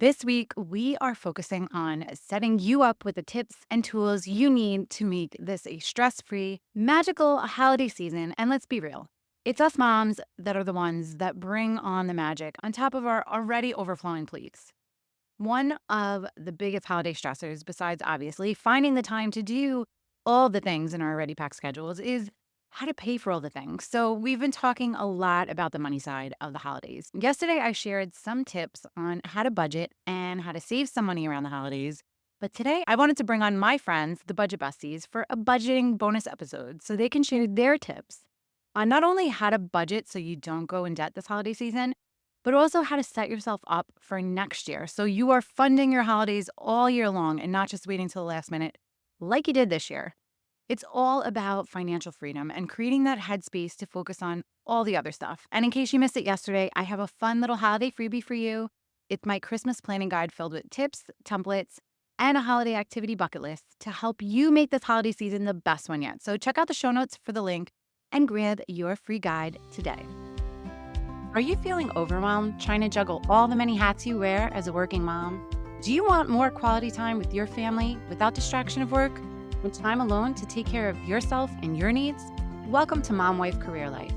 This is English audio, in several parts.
This week, we are focusing on setting you up with the tips and tools you need to make this a stress free, magical holiday season. And let's be real, it's us moms that are the ones that bring on the magic on top of our already overflowing plates. One of the biggest holiday stressors, besides obviously finding the time to do all the things in our already packed schedules, is how to pay for all the things. So, we've been talking a lot about the money side of the holidays. Yesterday, I shared some tips on how to budget and how to save some money around the holidays. But today, I wanted to bring on my friends, the Budget Besties, for a budgeting bonus episode so they can share their tips on not only how to budget so you don't go in debt this holiday season, but also how to set yourself up for next year so you are funding your holidays all year long and not just waiting till the last minute like you did this year. It's all about financial freedom and creating that headspace to focus on all the other stuff. And in case you missed it yesterday, I have a fun little holiday freebie for you. It's my Christmas planning guide filled with tips, templates, and a holiday activity bucket list to help you make this holiday season the best one yet. So check out the show notes for the link and grab your free guide today. Are you feeling overwhelmed trying to juggle all the many hats you wear as a working mom? Do you want more quality time with your family without distraction of work and time alone to take care of yourself and your needs? Welcome to Mom Wife Career Life.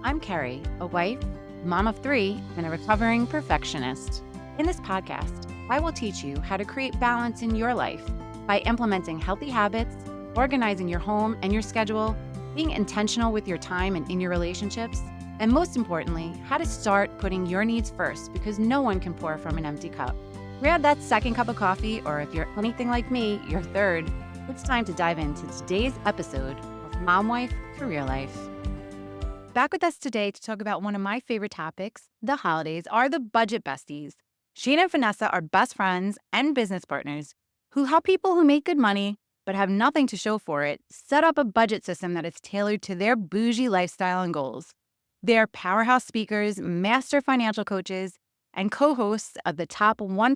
I'm Kerri, a wife, mom of 3, and a recovering perfectionist. In this podcast, I will teach you how to create balance in your life by implementing healthy habits, organizing your home and your schedule, being intentional with your time and in your relationships, and most importantly, how to start putting your needs first because no one can pour from an empty cup. Grab that second cup of coffee, or if you're anything like me, your third. It's time to dive into today's episode of Mom Wife Career Life. Back with us today to talk about one of my favorite topics, the holidays, are the Budget Besties. Shana and Vanessa are best friends and business partners who help people who make good money but have nothing to show for it set up a budget system that is tailored to their bougie lifestyle and goals. They're powerhouse speakers, master financial coaches, and co-hosts of the top 1%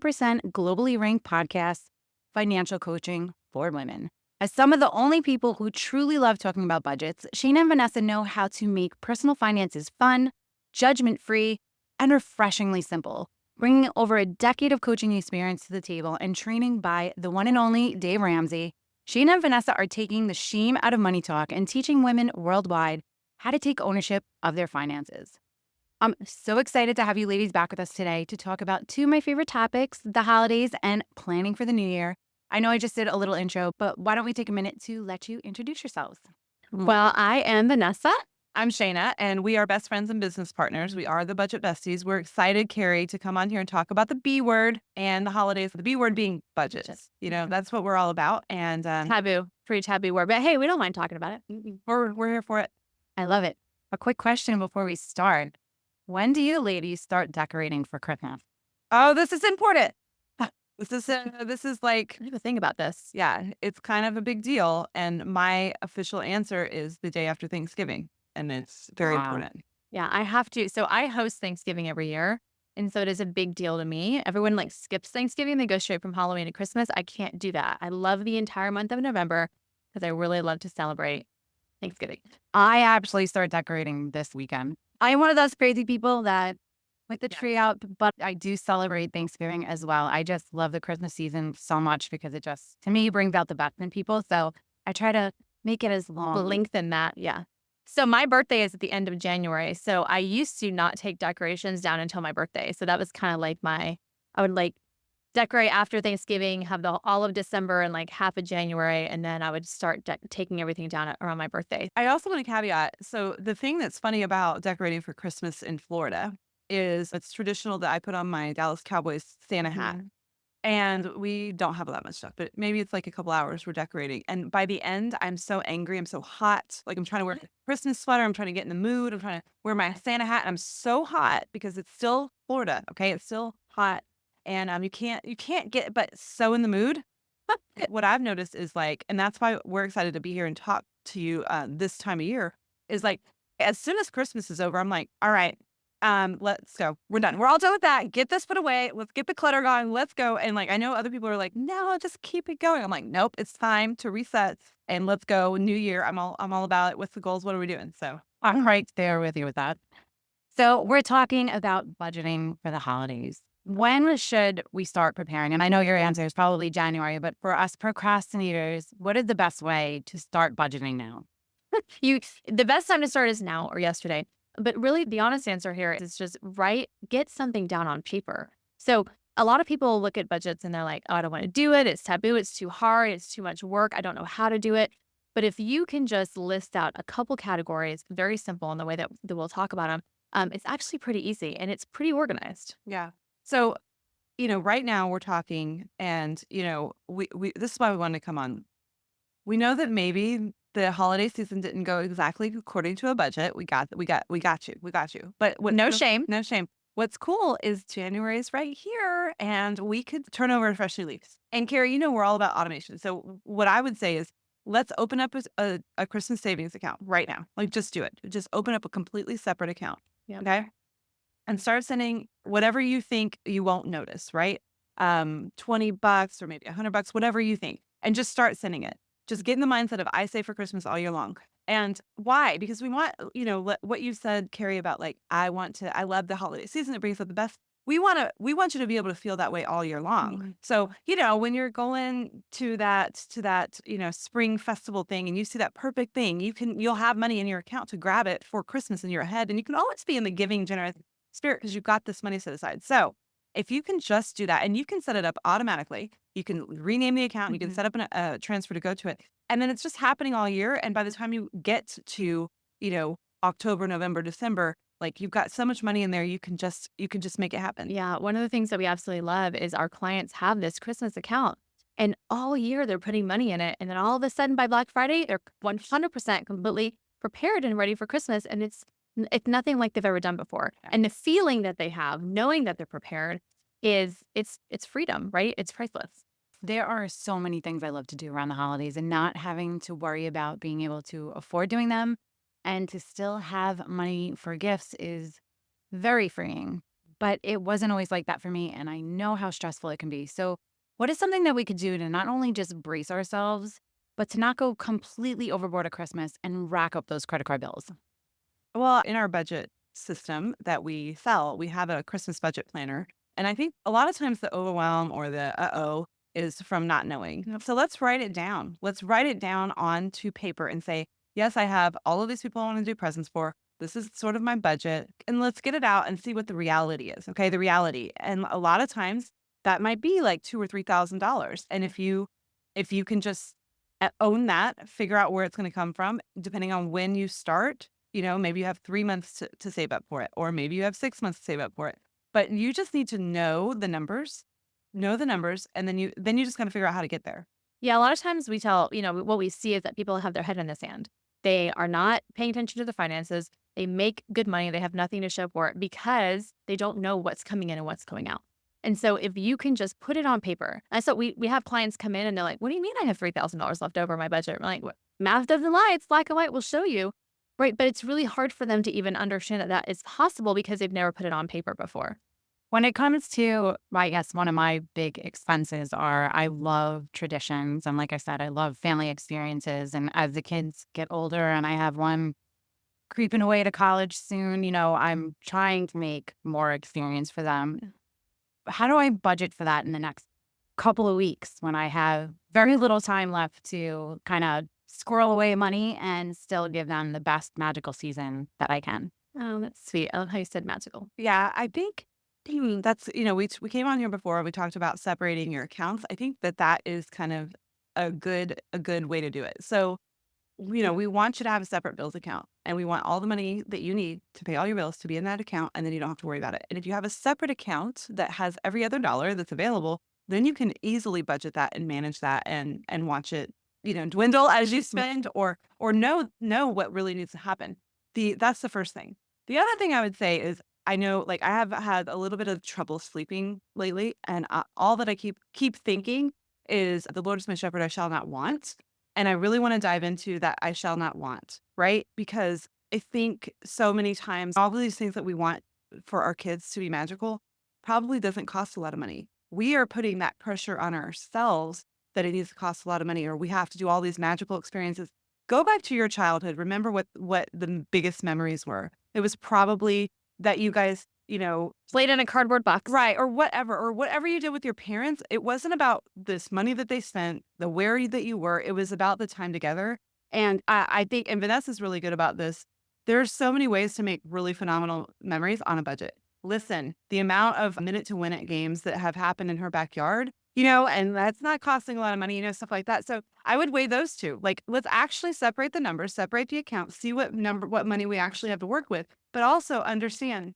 globally ranked podcast, Financial Coaching for Women. As some of the only people who truly love talking about budgets, Shana and Vanessa know how to make personal finances fun, judgment-free, and refreshingly simple, bringing over a decade of coaching experience to the table and training by the one and only Dave Ramsey. Shana and Vanessa are taking the shame out of money talk and teaching women worldwide how to take ownership of their finances. I'm so excited to have you ladies back with us today to talk about 2 of my favorite topics, the holidays and planning for the new year. I know I just did a little intro, but why don't we take a minute to let you introduce yourselves? Well, I am Vanessa. I'm Shana, and we are best friends and business partners. We are the Budget Besties. We're excited, Kerri, to come on here and talk about the B word and the holidays. The B word being budgets. That's what we're all about. And Taboo, pretty taboo word, but hey, we don't mind talking about it. we're here for it. I love it. A quick question before we start. When do you ladies start decorating for Christmas? Oh, this is important. This is like, I have a thing about this. yeah, it's kind of a big deal. And my official answer is the day after Thanksgiving. And it's very Wow. important. Yeah, I have to. So I host Thanksgiving every year. And so it is a big deal to me. Everyone skips Thanksgiving. They go straight from Halloween to Christmas. I can't do that. I love the entire month of November because I really love to celebrate Thanksgiving. I actually start decorating this weekend. I'm one of those crazy people that with the tree out, but I do celebrate Thanksgiving as well. I just love the Christmas season so much because it just, to me, brings out the best in people. So I try to make it as long. Lengthen that. Yeah. So my birthday is at the end of January. So I used to not take decorations down until my birthday. So that was kind of like I would decorate after Thanksgiving, have all of December and half of January. And then I would start taking everything down around my birthday. I also want to caveat. So the thing that's funny about decorating for Christmas in Florida is it's traditional that I put on my Dallas Cowboys Santa hat. Mhm. And we don't have that much stuff, but maybe it's like a couple hours we're decorating. And by the end, I'm so angry. I'm so hot. Like I'm trying to wear a Christmas sweater. I'm trying to get in the mood. I'm trying to wear my Santa hat. And I'm so hot because it's still Florida. Okay. It's still hot. And you can't get, but so in the mood. What I've noticed is and that's why we're excited to be here and talk to you this time of year is as soon as Christmas is over, I'm like, all right, let's go. We're done. We're all done with that. Get this put away. Let's get the clutter going. Let's go. And I know other people are like, no, just keep it going. I'm like, nope, it's time to reset and let's go. New year. I'm all about it. What's the goals? What are we doing? So I'm right there with you with that. So we're talking about budgeting for the holidays. When should we start preparing? And I know your answer is probably January, but for us procrastinators, what is the best way to start budgeting now? The best time to start is now or yesterday. But really, the honest answer here is just get something down on paper. So a lot of people look at budgets and they're like, oh, I don't want to do it. It's taboo. It's too hard. It's too much work. I don't know how to do it. But if you can just list out a couple categories, very simple in the way that we'll talk about them, it's actually pretty easy and it's pretty organized. Yeah. So, right now we're talking and, we this is why we wanted to come on. We know that maybe the holiday season didn't go exactly according to a budget. We got you. But No shame. no shame. What's cool is January is right here and we could turn over a fresh new leaves. And Kerri, we're all about automation. So what I would say is let's open up a Christmas savings account right now. Like just do it. Just open up a completely separate account. Yeah. Okay. And start sending whatever you think you won't notice, right? $20 or maybe $100, whatever you think, and just start sending it. Just get in the mindset of I save for Christmas all year long. And why? Because we want, what you said, Kerri, about like, I love the holiday season. It brings up the best. We want you to be able to feel that way all year long. Mm-hmm. So, when you're going to that, spring festival thing and you see that perfect thing, you'll have money in your account to grab it for Christmas and you're ahead. And you can always be in the giving, generous spirit because you've got this money set aside. So if you can just do that and you can set it up automatically, you can rename the account, you can set up a transfer to go to it. And then it's just happening all year. And by the time you get to, October, November, December, like you've got so much money in there, you can just make it happen. Yeah. One of the things that we absolutely love is our clients have this Christmas account and all year they're putting money in it. And then all of a sudden by Black Friday, they're 100% completely prepared and ready for Christmas. And it's nothing like they've ever done before. And the feeling that they have, knowing that they're prepared it's freedom, right? It's priceless. There are so many things I love to do around the holidays, and not having to worry about being able to afford doing them and to still have money for gifts is very freeing. But it wasn't always like that for me, and I know how stressful it can be. So what is something that we could do to not only just brace ourselves, but to not go completely overboard at Christmas and rack up those credit card bills? Well, in our budget system that we sell, we have a Christmas budget planner. And I think a lot of times the overwhelm or the uh-oh is from not knowing. So let's write it down. Let's write it down onto paper and say, yes, I have all of these people I want to do presents for. This is sort of my budget. And let's get it out and see what the reality is. Okay, the reality. And a lot of times that might be like $2,000 or $3,000. And if you can just own that, figure out where it's going to come from, depending on when you start, maybe you have 3 months to save up for it, or maybe you have 6 months to save up for it. But you just need to know the numbers, and then you just kind of figure out how to get there. Yeah, a lot of times we tell, what we see is that people have their head in the sand. They are not paying attention to the finances. They make good money. They have nothing to show for it because they don't know what's coming in and what's going out. And so if you can just put it on paper. And so we have clients come in and they're like, what do you mean I have $3,000 left over my budget? I'm like, what? Math doesn't lie. It's black and white. We'll show you. Right. But it's really hard for them to even understand that is possible because they've never put it on paper before. When it comes to, I guess, one of my big expenses I love traditions. And like I said, I love family experiences. And as the kids get older and I have one creeping away to college soon, I'm trying to make more experience for them. How do I budget for that in the next couple of weeks when I have very little time left to kind of squirrel away money and still give them the best magical season that I can? Oh, that's sweet. I love how you said magical. Yeah, I think that's, we came on here before, we talked about separating your accounts. I think that is kind of a good way to do it. So, we want you to have a separate bills account and we want all the money that you need to pay all your bills to be in that account. And then you don't have to worry about it. And if you have a separate account that has every other dollar that's available, then you can easily budget that and manage that and watch it, dwindle as you spend or know what really needs to happen. That's the first thing. The other thing I would say is, I know, like, I have had a little bit of trouble sleeping lately, and all that I keep thinking is, the Lord is my shepherd, I shall not want. And I really want to dive into that I shall not want, right? Because I think so many times all of these things that we want for our kids to be magical probably doesn't cost a lot of money. We are putting that pressure on ourselves that it needs to cost a lot of money, or we have to do all these magical experiences. Go back to your childhood. Remember what the biggest memories were. It was probably that you guys Played in a cardboard box. right, or whatever you did with your parents. It wasn't about this money that they spent, the where that you were. It was about the time together. And I think, and Vanessa's really good about this. There's so many ways to make really phenomenal memories on a budget. Listen, the amount of minute to win it games that have happened in her backyard, and that's not costing a lot of money, stuff like that. So I would weigh those two. Like, let's actually separate the numbers, separate the accounts, see what money we actually have to work with, but also understand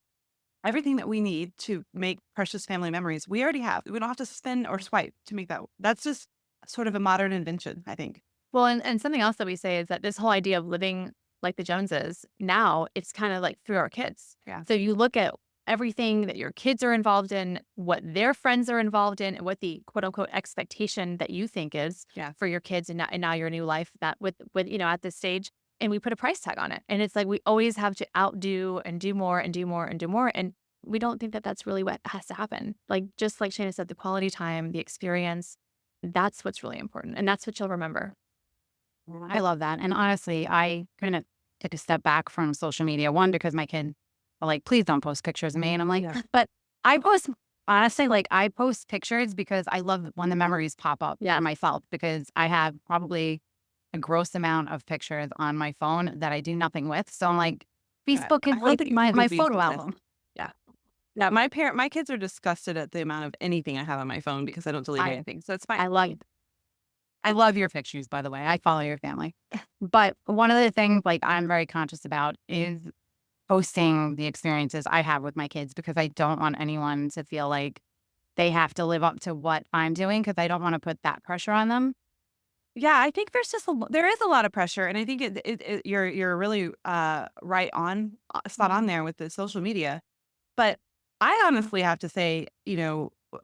everything that we need to make precious family memories. We already have. We don't have to spin or swipe to make that. That's just sort of a modern invention, I think. Well, and something else that we say is that this whole idea of living like the Joneses, now it's kind of like through our kids. Yeah. So you look at everything that your kids are involved in, what their friends are involved in, and what the quote unquote expectation that you think is for your kids and now your new life that with at this stage. And we put a price tag on it. And it's like we always have to outdo and do more and do more and do more. And we don't think that that's really what has to happen. Like, just like Shana said, the quality time, the experience, that's what's really important. And that's what you'll remember. I love that. And honestly, I kind of took a step back from social media. One, because my kid are like, please don't post pictures of me. And I'm like, but I post, honestly, like I post pictures because I love when the memories pop up for myself, because I have probably a gross amount of pictures on my phone that I do nothing with. So I'm like, Facebook is like my photo album. Yeah, my kids are disgusted at the amount of anything I have on my phone because I don't delete anything. So it's fine. I love your pictures, by the way. I follow your family. But one of the things like I'm very conscious about is posting the experiences I have with my kids, because I don't want anyone to feel like they have to live up to what I'm doing, because I don't want to put that pressure on them. Yeah, I think there is a lot of pressure, and I think you're really right on spot on there with the social media. But I honestly have to say,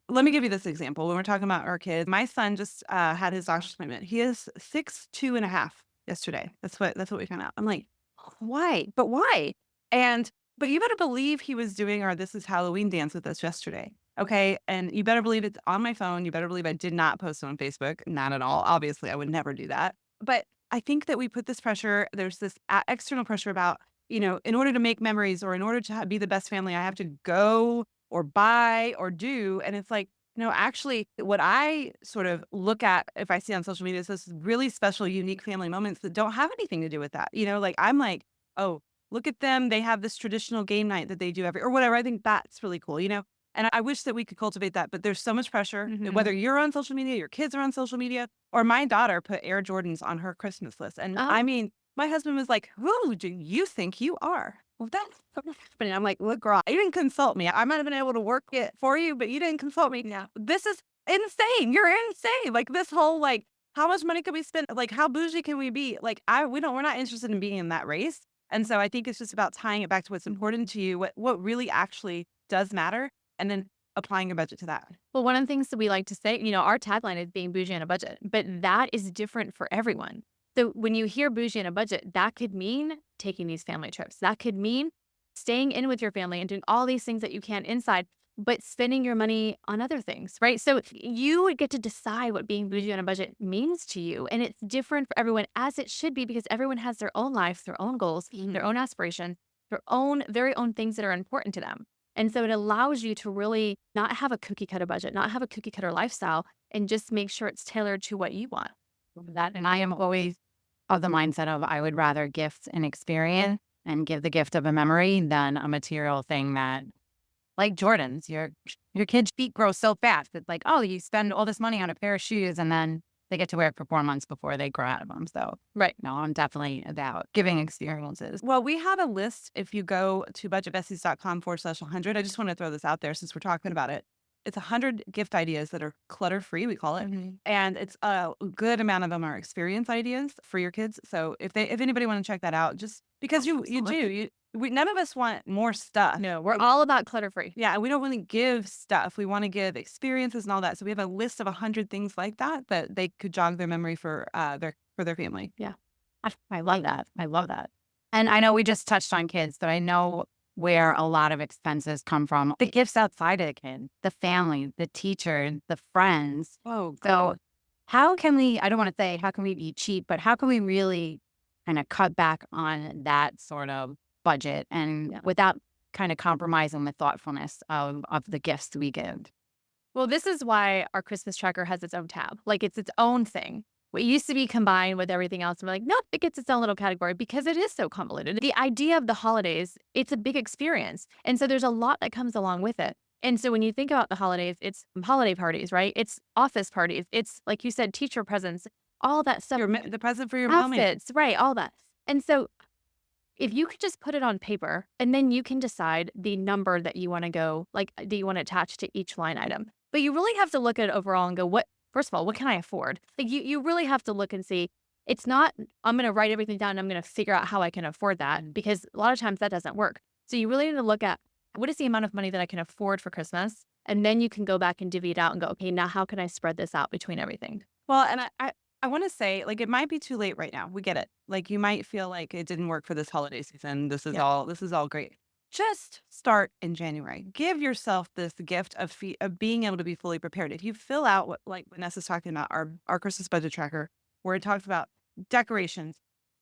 let me give you this example. When we're talking about our kids, my son just had his doctor's appointment. He is 6'2.5" yesterday. That's what we found out. I'm like, why? But why? But you better believe he was doing our "This Is Halloween" dance with us yesterday. Okay. And you better believe it's on my phone. You better believe I did not post it on Facebook. Not at all. Obviously, I would never do that. But I think that we put this pressure, there's this external pressure about, in order to make memories or in order to be the best family, I have to go or buy or do. And it's like, actually, what I sort of look at if I see on social media is this really special, unique family moments that don't have anything to do with that. Like I'm like, oh, look at them. They have this traditional game night that they do or whatever. I think that's really cool, And I wish that we could cultivate that, but there's so much pressure, whether you're on social media, your kids are on social media, or my daughter put Air Jordans on her Christmas list. And I mean, my husband was like, who do you think you are? Well, that's happening. I'm like, look, girl, you didn't consult me. I might have been able to work it for you, but you didn't consult me. Yeah. This is insane. You're insane. Like this whole, like, how much money can we spend? Like, how bougie can we be? Like, we're not interested in being in that race. And so I think it's just about tying it back to what's important to you, what really actually does matter, and then applying a budget to that. Well, one of the things that we like to say, our tagline is being bougie on a budget, but that is different for everyone. So when you hear bougie on a budget, that could mean taking these family trips. That could mean staying in with your family and doing all these things that you can inside, but spending your money on other things, right? So you would get to decide what being bougie on a budget means to you. And it's different for everyone, as it should be, because everyone has their own life, their own goals, their own aspirations, their very own things that are important to them. And so it allows you to really not have a cookie cutter budget, not have a cookie cutter lifestyle, and just make sure it's tailored to what you want. And I am always of the mindset of I would rather gift an experience and give the gift of a memory than a material thing that, like Jordans, your kid's feet grow so fast. It's like, oh, you spend all this money on a pair of shoes and then they get to wear it for 4 months before they grow out of them. So, right. No, I'm definitely about giving experiences. Well, we have a list. If you go to budgetbesties.com/100, I just want to throw this out there since we're talking about it. It's 100 gift ideas that are clutter-free, we call it. And it's a good amount of them are experience ideas for your kids. So if anybody want to check that out, just because none of us want more stuff. No, we're all about clutter-free. Yeah, we don't want to give stuff. We want to give experiences and all that. So we have a list of 100 things like that they could jog their memory for their family. Yeah. I love that. I love that. And I know we just touched on kids, but I know where a lot of expenses come from. The gifts outside of the kid, the family, the teacher, the friends. Oh, so how can we, I don't want to say how can we be cheap, but how can we really kind of cut back on that sort of budget and without kind of compromising the thoughtfulness of the gifts we give. Well, this is why our Christmas tracker has its own tab. Like it's its own thing. What used to be combined with everything else, and we're like, nope, it gets its own little category because it is so convoluted. The idea of the holidays, it's a big experience. And so there's a lot that comes along with it. And so when you think about the holidays, it's holiday parties, right? It's office parties. It's like you said, teacher presents, all that stuff. The present for your mommy. Outfits, right? All that. And so if you could just put it on paper and then you can decide the number that you want to go, like, do you want to attach to each line item? But you really have to look at it overall and go, first of all, what can I afford? Like you really have to look and see, it's not, I'm going to write everything down and I'm going to figure out how I can afford that because a lot of times that doesn't work. So you really need to look at what is the amount of money that I can afford for Christmas? And then you can go back and divvy it out and go, okay, now how can I spread this out between everything? Well, and I want to say, like, it might be too late right now. We get it. Like, you might feel like it didn't work for this holiday season. This is all great. Just start in January. Give yourself this gift of being able to be fully prepared. If you fill out what, like Vanessa's talking about, our Christmas budget tracker, where it talks about decorations,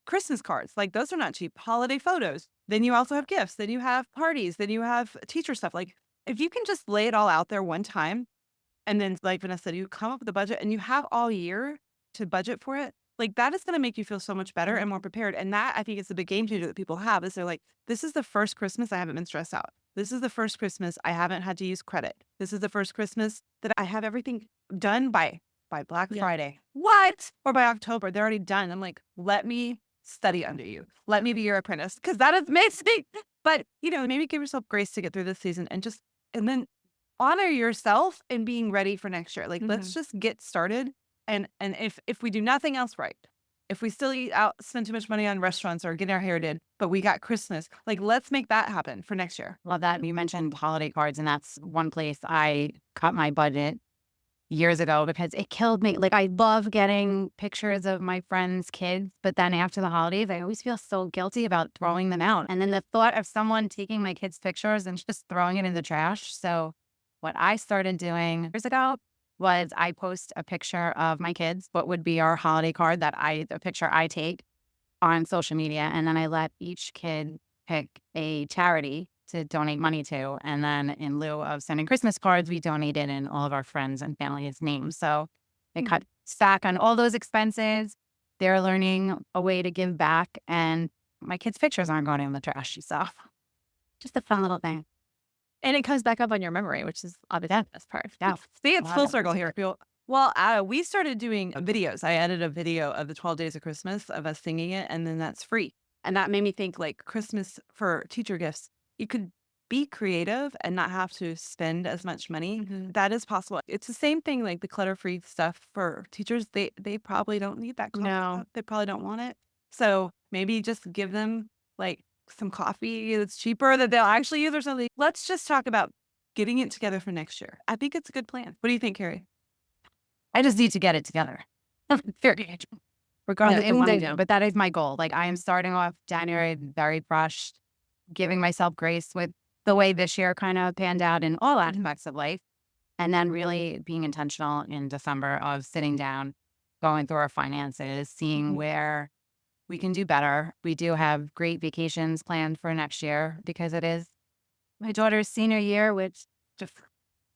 Christmas cards, like those are not cheap. Holiday photos. Then you also have gifts. Then you have parties. Then you have teacher stuff. Like, if you can just lay it all out there one time, and then, like Vanessa said, you come up with a budget and you have all year to budget for it, like that is going to make you feel so much better and more prepared. And that, I think, is the big game changer that people have is they're like, this is the first Christmas I haven't been stressed out. This is the first Christmas I haven't had to use credit. This is the first Christmas that I have everything done by Black Friday. What? Or by October. They're already done. I'm like, let me study under you. Let me be your apprentice because that is amazing. But, maybe give yourself grace to get through this season and then honor yourself in being ready for next year. Like, let's just get started. And if we do nothing else right, if we still eat out, spend too much money on restaurants or getting our hair did, but we got Christmas, like let's make that happen for next year. Love that. You mentioned holiday cards, and that's one place I cut my budget years ago because it killed me. Like, I love getting pictures of my friends' kids, but then after the holidays, I always feel so guilty about throwing them out. And then the thought of someone taking my kids' pictures and just throwing it in the trash. So what I started doing years ago was I post a picture of my kids, what would be our holiday card the picture I take on social media. And then I let each kid pick a charity to donate money to. And then in lieu of sending Christmas cards, we donated in all of our friends and family's names. So it cut back on all those expenses. They're learning a way to give back. And my kids' pictures aren't going in the trash. So just a fun little thing. And it comes back up on your memory, which is obviously the best part. Yeah. See, it's full circle here. Well, we started doing videos. I edited a video of the 12 Days of Christmas of us singing it, and then that's free. And that made me think, like, Christmas for teacher gifts, you could be creative and not have to spend as much money. That is possible. It's the same thing, like the clutter-free stuff for teachers. They probably don't need that coffee cup. They probably don't want it. So maybe just give them, like, some coffee that's cheaper that they'll actually use or something. Let's just talk about getting it together for next year. I think it's a good plan. What do you think, Kerri? I just need to get it together. Regardless of what I do. But that is my goal. Like, I am starting off January very brushed, giving myself grace with the way this year kind of panned out in all aspects of life. And then really being intentional in December of sitting down, going through our finances, seeing where we can do better. We do have great vacations planned for next year because it is my daughter's senior year, which just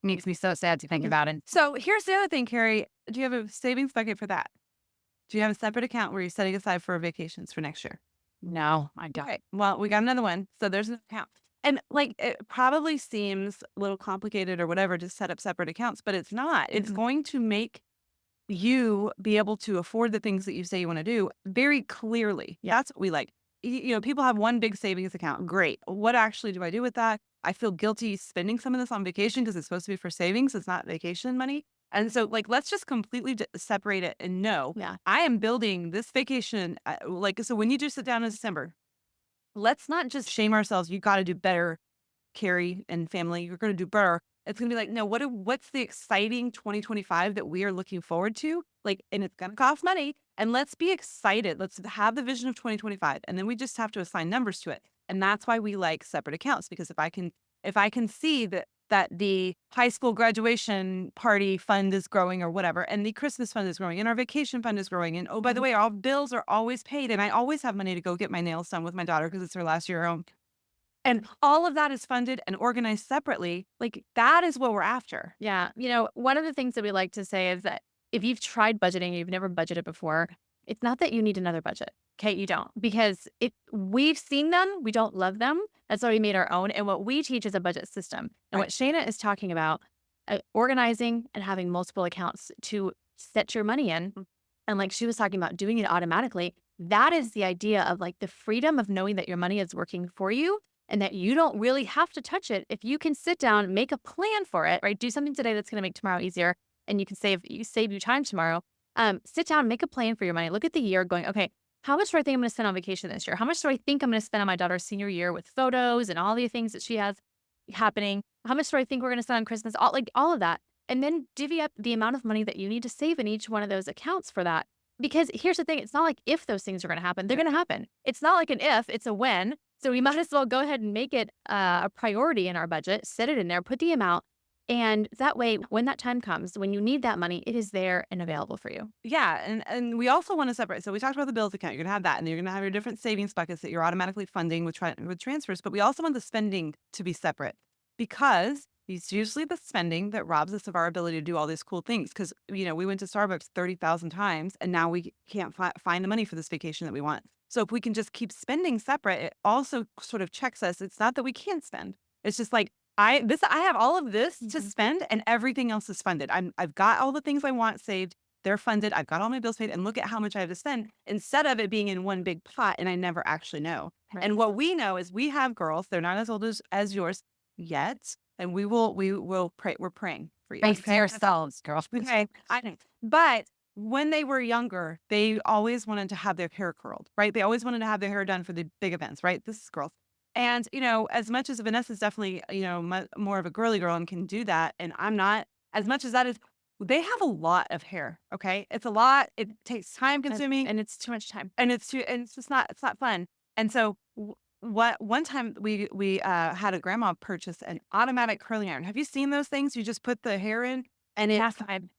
makes me so sad to think about it. So here's the other thing, Kerri. Do you have a savings bucket for that? Do you have a separate account where you're setting aside for vacations for next year? No, I don't. Okay. Well, we got another one. So there's an account. And, like, it probably seems a little complicated or whatever to set up separate accounts, but it's not. It's going to make you be able to afford the things that you say you want to do very clearly. That's what we like. People have one big savings account. Great. What actually do I do with that? I feel guilty spending some of this on vacation because it's supposed to be for savings. It's not vacation money. And so, like, let's just completely separate it and know, I am building this vacation. So when you do sit down in December, let's not just shame ourselves. You got to do better, Kerri and family. You're going to do better. It's going to be like, no, what's the exciting 2025 that we are looking forward to? Like, and it's going to cost money. And let's be excited. Let's have the vision of 2025. And then we just have to assign numbers to it. And that's why we like separate accounts, because if I can see that the high school graduation party fund is growing or whatever, and the Christmas fund is growing, and our vacation fund is growing, and oh, by the way, all bills are always paid, and I always have money to go get my nails done with my daughter because it's her last year home. and all of that is funded and organized separately. Like that is what we're after. Yeah. One of the things that we like to say is that if you've tried budgeting, you've never budgeted before, it's not that you need another budget. Okay, you don't, because we've seen them, we don't love them. That's why we made our own. And what we teach is a budget system. And what Shana is talking about, organizing and having multiple accounts to set your money in. And like she was talking about doing it automatically, that is the idea of like the freedom of knowing that your money is working for you and that you don't really have to touch it. If you can sit down, make a plan for it, right? Do something today that's going to make tomorrow easier, and you can save you time tomorrow. Sit down, make a plan for your money. Look at the year going, okay, how much do I think I'm going to spend on vacation this year? How much do I think I'm going to spend on my daughter's senior year with photos and all the things that she has happening? How much do I think we're going to spend on Christmas? All of that. And then divvy up the amount of money that you need to save in each one of those accounts for that. Because here's the thing, it's not like if those things are going to happen, they're going to happen. It's not like an if, it's a when. So we might as well go ahead and make it a priority in our budget, set it in there, put the amount. And that way, when that time comes, when you need that money, it is there and available for you. Yeah. And we also want to separate. So we talked about the bills account. You're going to have that. And you're going to have your different savings buckets that you're automatically funding with transfers. But we also want the spending to be separate, because it's usually the spending that robs us of our ability to do all these cool things. Because, we went to Starbucks 30,000 times and now we can't find the money for this vacation that we want. So if we can just keep spending separate, it also sort of checks us. It's not that we can't spend. It's just like, I have all of this to spend and everything else is funded. I've got all the things I want saved. They're funded. I've got all my bills paid, and look at how much I have to spend, instead of it being in one big pot and I never actually know. Right. And what we know is we have girls. They're not as old as yours yet. And we will pray. We're praying for you. Face to yourselves, girls. Okay. I know. But when they were younger, they always wanted to have their hair curled, right? They always wanted to have their hair done for the big events, right? This is girls. And, as much as Vanessa's definitely, more of a girly girl and can do that, and I'm not, as much as that is, they have a lot of hair. Okay. It's a lot. It takes time consuming, And it's too much time. and it's just not, it's not fun. And so one time we had a grandma purchase an automatic curling iron. Have you seen those things? You just put the hair in and it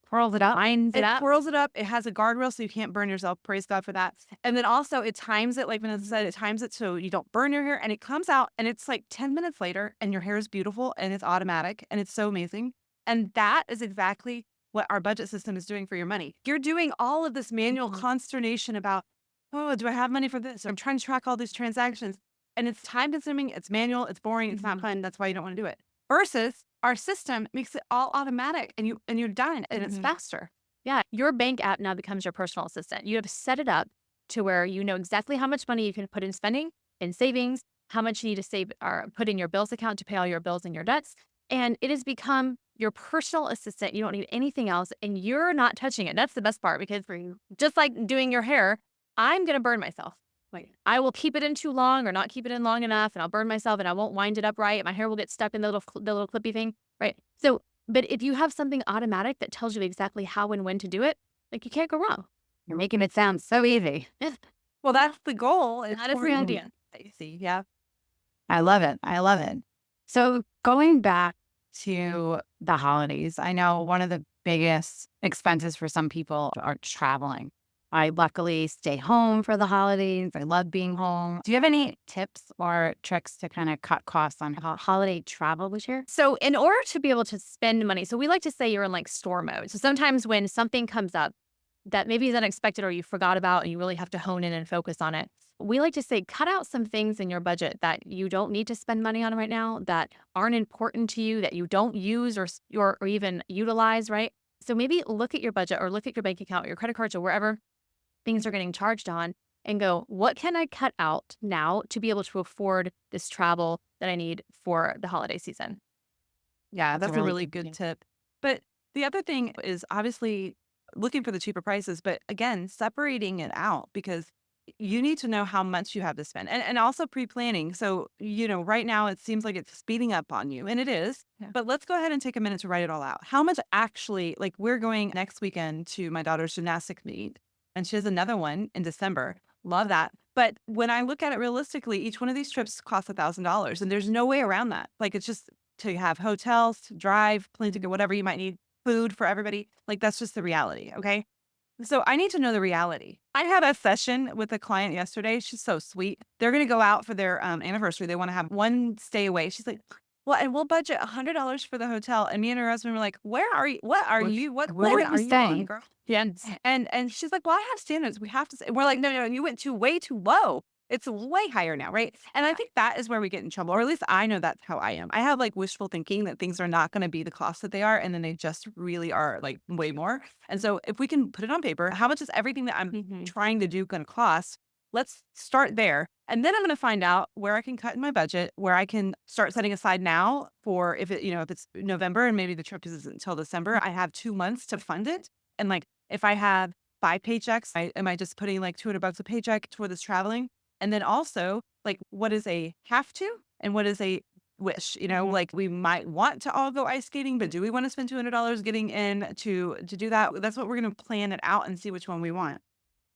Curls it up. Winds it up. twirls it up. It has a guardrail so you can't burn yourself. Praise God for that. And then also it times it, like Vanessa said, it times it so you don't burn your hair, and it comes out and it's like 10 minutes later and your hair is beautiful and it's automatic and it's so amazing. And that is exactly what our budget system is doing for your money. You're doing all of this manual consternation about, oh, do I have money for this? I'm trying to track all these transactions. And it's time consuming, it's manual, it's boring, it's not fun. That's why you don't want to do it. Versus our system makes it all automatic and you're done and it's faster. Yeah. Your bank app now becomes your personal assistant. You have set it up to where you know exactly how much money you can put in spending, in savings, how much you need to save or put in your bills account to pay all your bills and your debts. And it has become your personal assistant. You don't need anything else and you're not touching it. That's the best part, because just like doing your hair, I'm going to burn myself. Like, I will keep it in too long or not keep it in long enough, and I'll burn myself and I won't wind it up right. My hair will get stuck in the little clippy thing, right? So, but if you have something automatic that tells you exactly how and when to do it, like, you can't go wrong. You're making it sound so easy. Well, that's the goal. That is the idea. See, yeah. I love it. I love it. So going back to the holidays, I know one of the biggest expenses for some people are traveling. I luckily stay home for the holidays. I love being home. Do you have any tips or tricks to kind of cut costs on holiday travel this year? So in order to be able to spend money, so we like to say you're in like store mode. So sometimes when something comes up that maybe is unexpected or you forgot about and you really have to hone in and focus on it, we like to say cut out some things in your budget that you don't need to spend money on right now, that aren't important to you, that you don't use or even utilize, right? So maybe look at your budget or look at your bank account, or your credit cards, or wherever things are getting charged on, and go, what can I cut out now to be able to afford this travel that I need for the holiday season? Yeah, that's a really good good tip. But the other thing is obviously looking for the cheaper prices, but again, separating it out, because you need to know how much you have to spend, and also pre-planning. So, right now it seems like it's speeding up on you, and it is, but let's go ahead and take a minute to write it all out. How much actually, like, we're going next weekend to my daughter's gymnastics meet, and she has another one in December. Love that. But when I look at it realistically, each one of these trips costs $1,000, and there's no way around that. Like, it's just to have hotels, to drive, plane ticket, whatever you might need, food for everybody. Like, that's just the reality. Okay. So I need to know the reality. I had a session with a client yesterday. She's so sweet. They're going to go out for their anniversary. They want to have one stay away. She's like, well, and we'll budget $100 for the hotel. And me and her husband were like, where are you? What are you? What Where planet are are you you on, staying? girl? Yes. And she's like, well, I have standards. We have to say. We're like, no, you went way too low. It's way higher now, right? And I think that is where we get in trouble, or at least I know that's how I am. I have like wishful thinking that things are not going to be the cost that they are, and then they just really are like way more. And so if we can put it on paper, how much is everything that I'm trying to do going to cost? Let's start there. And then I'm going to find out where I can cut in my budget, where I can start setting aside now for if it's November and maybe the trip isn't until December, I have 2 months to fund it. And like if I have 5 paychecks, am I just putting like $200 a paycheck toward this traveling? And then also, like, what is a have to and what is a wish? Like we might want to all go ice skating, but do we want to spend $200 getting in to do that? That's what we're going to plan it out and see which one we want.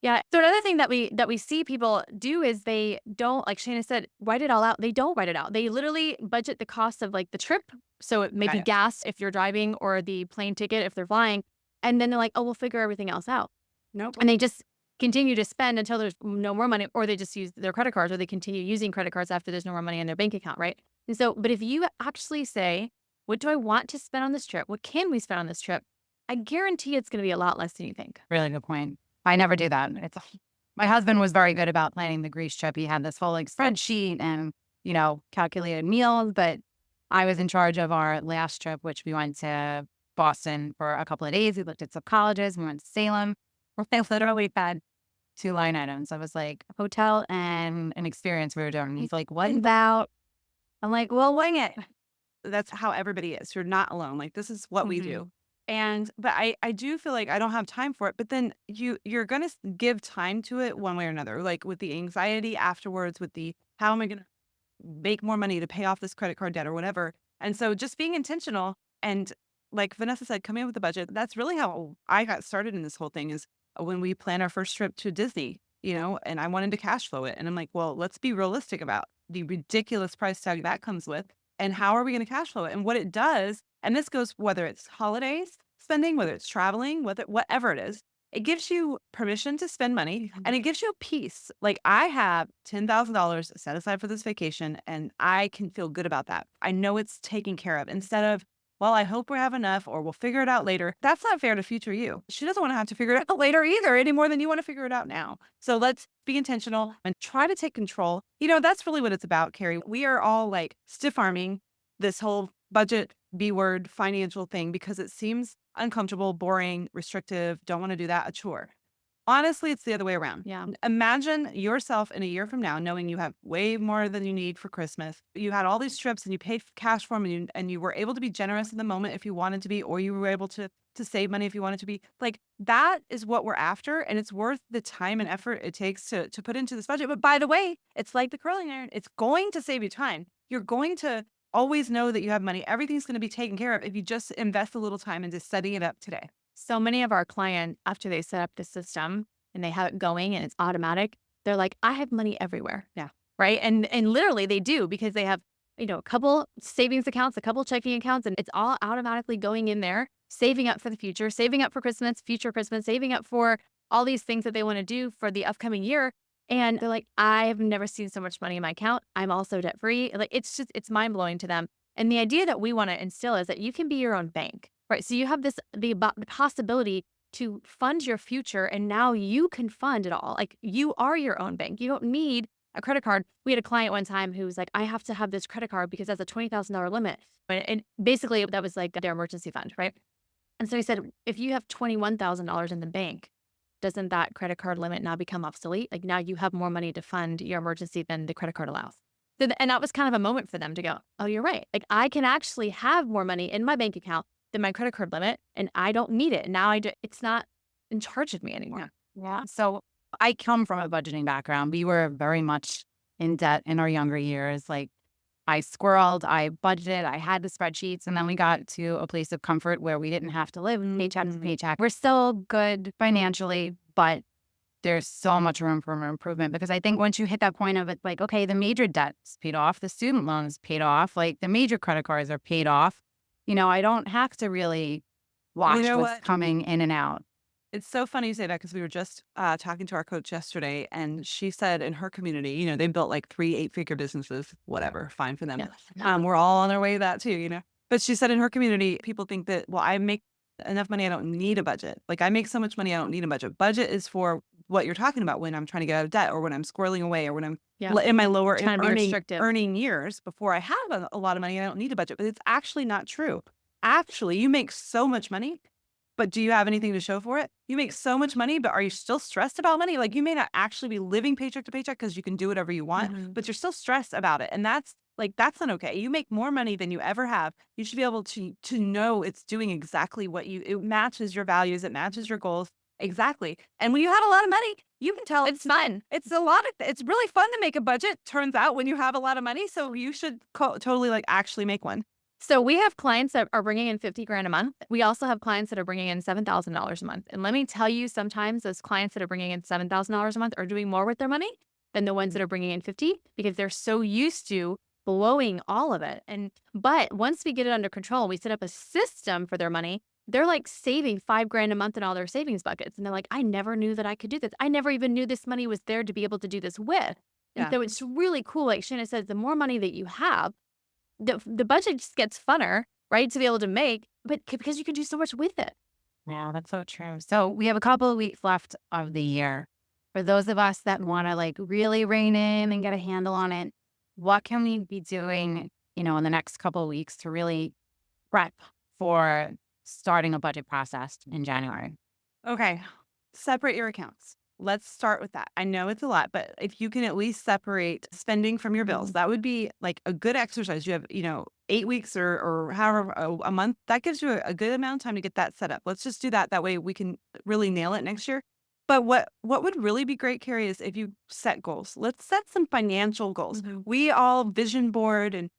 Yeah. So another thing that we see people do is they don't, like Shana said, write it all out. They don't write it out. They literally budget the cost of like the trip. So it may be Got it. gas if you're driving or the plane ticket if they're flying. And then they're like, oh, we'll figure everything else out. Nope. And they just continue to spend until there's no more money, or they just use their credit cards, or they continue using credit cards after there's no more money in their bank account, right? And so, but if you actually say, what do I want to spend on this trip? What can we spend on this trip? I guarantee it's going to be a lot less than you think. Really good point. I never do that. My husband was very good about planning the Greece trip. He had this whole like spreadsheet and, calculated meals, but I was in charge of our last trip, which we went to Boston for a couple of days. We looked at some colleges. We went to Salem. I literally had 2 line items. I was like, hotel and an experience we were doing. He's like, what about? I'm like, well, wing it. That's how everybody is. You're not alone. Like this is what we do. But I do feel like I don't have time for it. But then you're going to give time to it one way or another, like with the anxiety afterwards, with the how am I going to make more money to pay off this credit card debt or whatever. And so just being intentional and like Vanessa said, coming up with a budget. That's really how I got started in this whole thing is when we planned our first trip to Disney, and I wanted to cash flow it. And I'm like, well, let's be realistic about the ridiculous price tag that comes with. And how are we going to cash flow it? And what it does, and this goes whether it's holidays spending, whether it's traveling, whatever it is, it gives you permission to spend money and it gives you peace. Like I have $10,000 set aside for this vacation and I can feel good about that. I know it's taken care of instead of, well, I hope we have enough or we'll figure it out later. That's not fair to future you. She doesn't want to have to figure it out later either, any more than you want to figure it out now. So let's be intentional and try to take control. That's really what it's about, Kerri. We are all like stiff arming this whole budget B word financial thing because it seems uncomfortable, boring, restrictive, don't want to do that, a chore. Honestly, it's the other way around. Yeah. Imagine yourself in a year from now knowing you have way more than you need for Christmas. You had all these trips and you paid cash for them and you were able to be generous in the moment if you wanted to be, or you were able to save money if you wanted to be. Like that is what we're after. And it's worth the time and effort it takes to put into this budget. But by the way, it's like the curling iron. It's going to save you time. You're going to always know that you have money. Everything's going to be taken care of if you just invest a little time into setting it up today. So many of our clients, after they set up the system and they have it going and it's automatic, they're like, I have money everywhere. Yeah. Right. And literally they do because they have, a couple savings accounts, a couple checking accounts, and it's all automatically going in there, saving up for the future, saving up for Christmas, future Christmas, saving up for all these things that they want to do for the upcoming year. And they're like, I've never seen so much money in my account. I'm also debt free. Like it's mind blowing to them. And the idea that we want to instill is that you can be your own bank. Right. So you have the possibility to fund your future and now you can fund it all. Like you are your own bank. You don't need a credit card. We had a client one time who was like, I have to have this credit card because that's a $20,000 limit. And basically that was like their emergency fund. Right. And so he said, if you have $21,000 in the bank, doesn't that credit card limit now become obsolete? Like now you have more money to fund your emergency than the credit card allows. So and that was kind of a moment for them to go, oh, you're right. Like I can actually have more money in my bank account than my credit card limit, and I don't need it. Now it's not in charge of me anymore. Yeah. So I come from a budgeting background. We were very much in debt in our younger years. Like I squirreled, I budgeted, I had the spreadsheets, and then we got to a place of comfort where we didn't have to live paycheck to paycheck. We're still good financially, but there's so much room for improvement because I think once you hit that point of it, like, okay, the major debt's paid off, the student loans paid off, like the major credit cards are paid off. I don't have to really watch what's coming in and out. It's so funny you say that because we were just talking to our coach yesterday, and she said in her community, they built like 3 8-figure businesses, whatever, fine for them. We're all on our way to that too. But she said in her community, people think that, well, I make enough money, I don't need a budget. Like I make so much money, I don't need a budget. Budget is for what you're talking about when I'm trying to get out of debt or when I'm squirreling away or when I'm Yeah. in my lower Trying to be restrictive. earning years before I have a lot of money. I don't need a budget, but it's actually not true. Actually, you make so much money, but do you have anything to show for it? You make so much money, but are you still stressed about money? Like you may not actually be living paycheck to paycheck because you can do whatever you want, but you're still stressed about it. And that's not okay. You make more money than you ever have. You should be able to know it's doing exactly what it matches your values, it matches your goals. Exactly. And when you have a lot of money, you can tell It's fun. it's it's really fun to make a budget, turns out, when you have a lot of money. So you should totally actually make one. So we have clients that are bringing in 50 grand a month. We also have clients that are bringing in $7,000 a month. And let me tell you, sometimes those clients that are bringing in $7,000 a month are doing more with their money than the ones that are bringing in 50 because they're so used to blowing all of it. But once we get it under control, we set up a system for their money. They're like saving 5 grand a month in all their savings buckets. And they're like, I never knew that I could do this. I never even knew this money was there to be able to do this with. And so it's really cool. Like Shana says, the more money that you have, the budget just gets funner, right? To be able to make, but because you can do so much with it. Yeah, that's so true. So we have a couple of weeks left of the year. For those of us that want to really rein in and get a handle on it, what can we be doing, in the next couple of weeks to really prep for starting a budget process in January? Okay. Separate your accounts. Let's start with that. I know it's a lot, but if you can at least separate spending from your bills, that would be a good exercise. You have, 8 weeks or however a month. That gives you a good amount of time to get that set up. Let's just do that. That way we can really nail it next year. But what would really be great, Kerri, is if you set goals. Let's set some financial goals. We all vision board and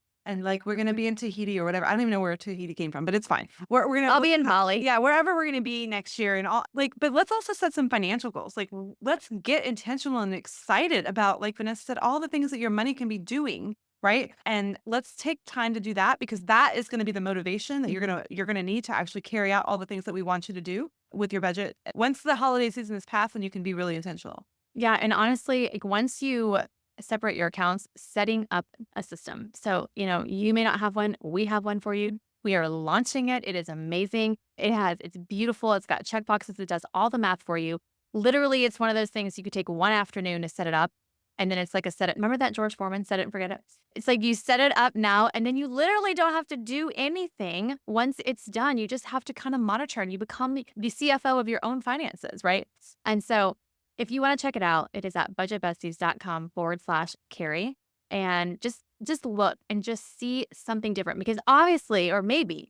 we're gonna be in Tahiti or whatever. I don't even know where Tahiti came from, but it's fine. We're gonna I'll be in Bali. Yeah, wherever we're gonna be next year and all but let's also set some financial goals. Let's get intentional and excited about, like Vanessa said, all the things that your money can be doing, right? And let's take time to do that because that is gonna be the motivation that you're gonna need to actually carry out all the things that we want you to do with your budget. Once the holiday season is past, then you can be really intentional. Yeah. And honestly, once you separate your accounts, setting up a system. So, you may not have one. We have one for you. We are launching it. It is amazing. It's beautiful. It's got check boxes. It does all the math for you. Literally, it's one of those things you could take one afternoon to set it up. And then it's like a set it. Remember that George Foreman, set it and forget it? It's like you set it up now, and then you literally don't have to do anything once it's done. You just have to kind of monitor and you become the CFO of your own finances, right? And so if you want to check it out, it is at budgetbesties.com/Kerri. And just look and just see something different because obviously, or maybe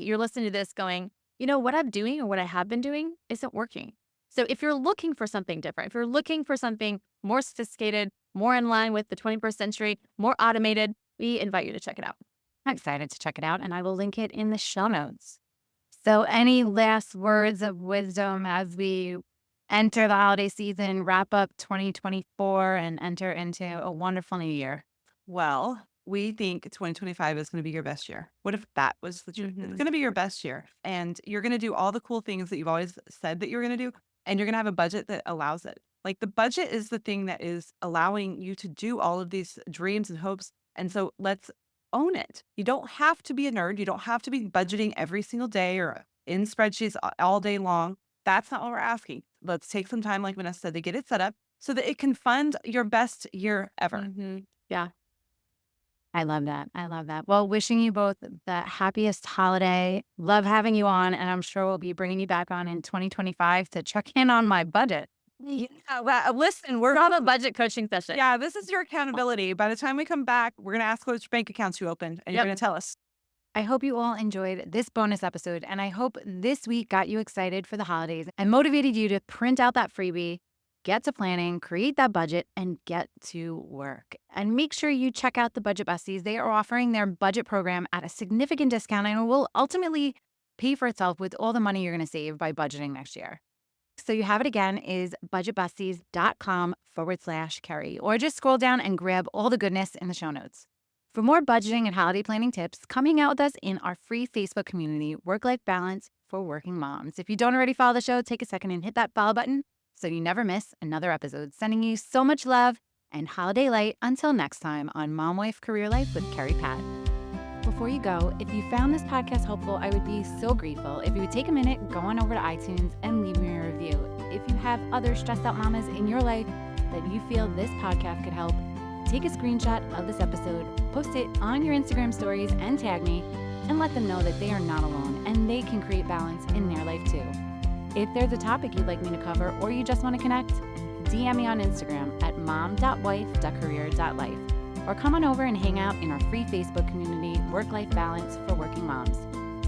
you're listening to this going, what I'm doing or what I have been doing isn't working. So if you're looking for something different, if you're looking for something more sophisticated, more in line with the 21st century, more automated, we invite you to check it out. I'm excited to check it out, and I will link it in the show notes. So any last words of wisdom as we enter the holiday season, wrap up 2024, and enter into a wonderful new year? Well, we think 2025 is going to be your best year. What if that was the truth? It's going to be your best year, and you're going to do all the cool things that you've always said that you're going to do, and you're going to have a budget that allows it. The budget is the thing that is allowing you to do all of these dreams and hopes. And so let's own it. You don't have to be a nerd. You don't have to be budgeting every single day or in spreadsheets all day long. That's not what we're asking. Let's take some time, like Vanessa said, to get it set up so that it can fund your best year ever. Yeah. I love that. I love that. Well, wishing you both the happiest holiday. Love having you on, and I'm sure we'll be bringing you back on in 2025 to check in on my budget. Yeah, well, listen, We're on a budget coaching session. yeah, this is your accountability. By the time we come back, we're going to ask which bank accounts you opened, and you're going to tell us. I hope you all enjoyed this bonus episode, and I hope this week got you excited for the holidays and motivated you to print out that freebie, get to planning, create that budget, and get to work. And make sure you check out the Budget Besties. They are offering their budget program at a significant discount, and it will ultimately pay for itself with all the money you're going to save by budgeting next year. So you have it again is budgetbesties.com/Kerri, or just scroll down and grab all the goodness in the show notes. For more budgeting and holiday planning tips, come hang out with us in our free Facebook community, Work-Life Balance for working moms. If you don't already follow the show, take a second and hit that follow button so you never miss another episode. Sending you so much love and holiday light until next time on Mom Wife Career Life with Kerri Pat. Before you go, if you found this podcast helpful, I would be so grateful if you would take a minute, go on over to iTunes and leave me a review. If you have other stressed out mamas in your life that you feel this podcast could help, take a screenshot of this episode, post it on your Instagram stories and tag me, and let them know that they are not alone and they can create balance in their life too. If there's a topic you'd like me to cover or you just want to connect, DM me on Instagram at mom.wife.career.life or come on over and hang out in our free Facebook community, Work-Life Balance for Working Moms.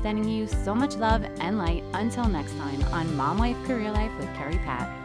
Sending you so much love and light until next time on Mom Wife Career Life with Kerri Pat.